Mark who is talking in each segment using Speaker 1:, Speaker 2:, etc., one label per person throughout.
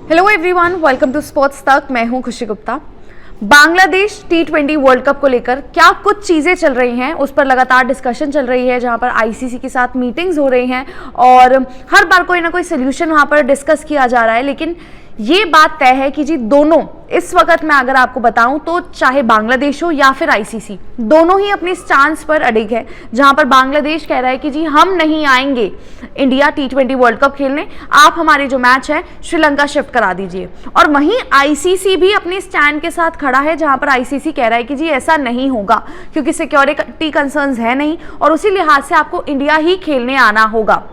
Speaker 1: Hello everyone, welcome to sports Tak. मैं हूं खुशी Gupta. Bangladesh T20 world cup को लेकर क्या कुछ चीज़ें चल रही हैं, उस पर लगातार डिस्कशन चल रही है, जहां पर आईसीसी के साथ मीटिंग्स हो रही हैं और हर बार कोई ना कोई सोल्यूशन वहां पर डिस्कस किया जा रहा है। लेकिन ये बात तय है कि जी दोनों इस वक्त मैं अगर आपको बताऊं तो चाहे बांग्लादेश हो या फिर आईसीसी, दोनों ही अपने स्टांस पर अडिग है। जहां पर बांग्लादेश कह रहा है कि जी हम नहीं आएंगे इंडिया T20 वर्ल्ड कप खेलने, आप हमारे जो मैच है श्रीलंका शिफ्ट करा दीजिए। और वहीं आईसीसी भी अपने स्टैंड के साथ खड़ा है, जहां पर आईसीसी कह रहा है कि जी ऐसा नहीं होगा क्योंकि सिक्योरिटी कंसर्न्स है नहीं और उसी लिहाज से आपको इंडिया ही खेलने आना होगा।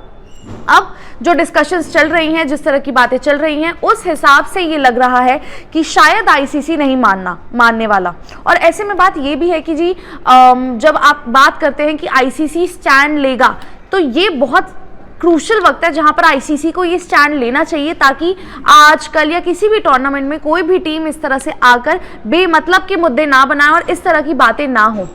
Speaker 1: अब जो डिस्कशंस चल रही हैं, जिस तरह की बातें चल रही हैं, उस हिसाब से ये लग रहा है कि शायद आईसीसी नहीं मानने वाला। और ऐसे में बात ये भी है कि जी जब आप बात करते हैं कि आईसीसी स्टैंड लेगा, तो ये बहुत क्रूशल वक्त है जहां पर आईसीसी को ये स्टैंड लेना चाहिए, ताकि आजकल या किसी भी टूर्नामेंट में कोई भी टीम इस तरह से आकर बेमतलब के मुद्दे ना बनाए और इस तरह की बातें ना हो।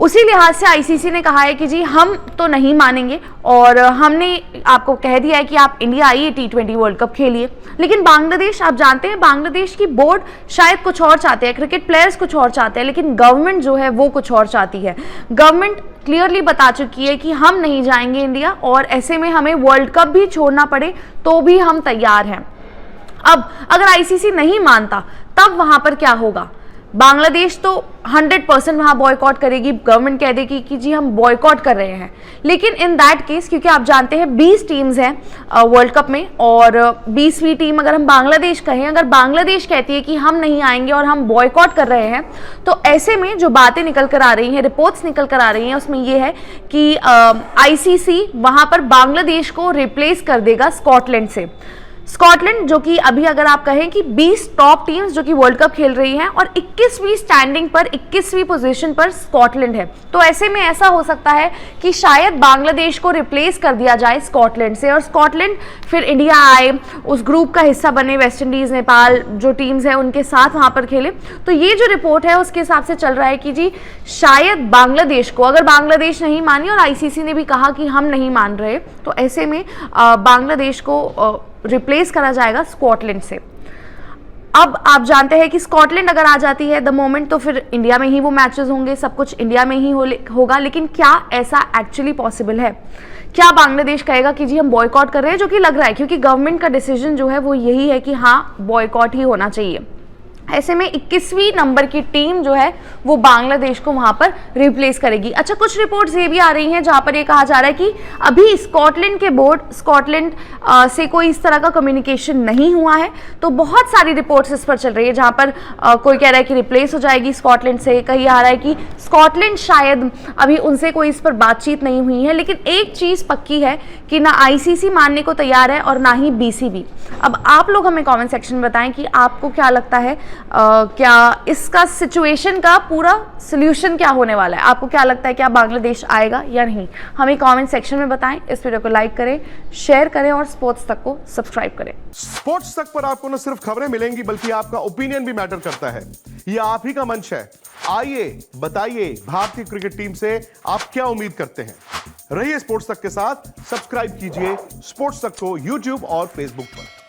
Speaker 1: उसी लिहाज से आईसीसी ने कहा है कि जी हम तो नहीं मानेंगे और हमने आपको कह दिया है कि आप इंडिया आइए, T20 वर्ल्ड कप खेलिए। लेकिन बांग्लादेश, आप जानते हैं बांग्लादेश की बोर्ड शायद कुछ और चाहते हैं, क्रिकेट प्लेयर्स कुछ और चाहते हैं, लेकिन गवर्नमेंट जो है वो कुछ और चाहती है। गवर्नमेंट क्लियरली बता चुकी है कि हम नहीं जाएंगे इंडिया, और ऐसे में हमें वर्ल्ड कप भी छोड़ना पड़े तो भी हम तैयार हैं। अब अगर आईसीसी नहीं मानता तब वहां पर क्या होगा? बांग्लादेश तो 100% वहां बॉयकॉट करेगी, गवर्नमेंट कह देगी कि जी हम बॉयकॉट कर रहे हैं। लेकिन इन दैट केस, क्योंकि आप जानते हैं 20 टीम्स हैं वर्ल्ड कप में और 20वीं टीम अगर हम बांग्लादेश कहें, अगर बांग्लादेश कहती है कि हम नहीं आएंगे और हम बॉयकॉट कर रहे हैं, तो ऐसे में जो बातें निकल कर आ रही हैं, रिपोर्ट्स निकल कर आ रही हैं, उसमें यह है कि आईसीसी वहां पर बांग्लादेश को रिप्लेस कर देगा स्कॉटलैंड से। स्कॉटलैंड जो कि अभी अगर आप कहें कि 20 टॉप टीम्स जो कि वर्ल्ड कप खेल रही हैं और 21वीं स्टैंडिंग पर, 21वीं पोजीशन पर स्कॉटलैंड है, तो ऐसे में ऐसा हो सकता है कि शायद बांग्लादेश को रिप्लेस कर दिया जाए स्कॉटलैंड से और स्कॉटलैंड फिर इंडिया आए, उस ग्रुप का हिस्सा बने, वेस्ट इंडीज, नेपाल जो टीम्स हैं उनके साथ वहां पर खेले। तो ये जो रिपोर्ट है उसके हिसाब से चल रहा है कि जी शायद बांग्लादेश को, अगर बांग्लादेश नहीं मानी और आईसीसी ने भी कहा कि हम नहीं मान रहे, तो ऐसे में बांग्लादेश को रिप्लेस करा जाएगा स्कॉटलैंड से। अब आप जानते हैं कि स्कॉटलैंड अगर आ जाती है द मोमेंट, तो फिर इंडिया में ही वो मैचेस होंगे, सब कुछ इंडिया में ही होगा। लेकिन क्या ऐसा एक्चुअली पॉसिबल है? क्या बांग्लादेश कहेगा कि जी हम बॉयकॉट कर रहे हैं, जो कि लग रहा है क्योंकि गवर्नमेंट का डिसीजन जो है वो यही है कि हाँ बॉयकॉट ही होना चाहिए। ऐसे में 21वीं नंबर की टीम जो है वो बांग्लादेश को वहां पर रिप्लेस करेगी। अच्छा, कुछ रिपोर्ट्स ये भी आ रही हैं जहां पर ये कहा जा रहा है कि अभी स्कॉटलैंड के बोर्ड, स्कॉटलैंड से कोई इस तरह का कम्युनिकेशन नहीं हुआ है। तो बहुत सारी रिपोर्ट्स इस पर चल रही है, जहां पर कोई कह रहा है कि रिप्लेस हो जाएगी स्कॉटलैंड से, कहीं आ रहा है कि स्कॉटलैंड शायद अभी उनसे कोई इस पर बातचीत नहीं हुई है। लेकिन एक चीज पक्की है कि ना आईसीसी मानने को तैयार है और ना ही बीसीबी। अब आप लोग हमें कॉमेंट सेक्शन में बताएं कि आपको क्या लगता है, क्या इसका सिचुएशन का पूरा सोल्यूशन क्या होने वाला है? आपको क्या लगता है, क्या बांग्लादेश आएगा या नहीं? हमें कमेंट सेक्शन में बताएं। इस वीडियो को लाइक करें, शेयर करें और स्पोर्ट्स तक को सब्सक्राइब करें।
Speaker 2: स्पोर्ट्स तक पर आपको न सिर्फ खबरें मिलेंगी बल्कि आपका ओपिनियन भी मैटर करता है। ये आप ही का मंच है। आइए बताइए, भारतीय क्रिकेट टीम से आप क्या उम्मीद करते हैं? रहिए स्पोर्ट्स तक के साथ, सब्सक्राइब कीजिए स्पोर्ट्स तक को यूट्यूब और फेसबुक पर।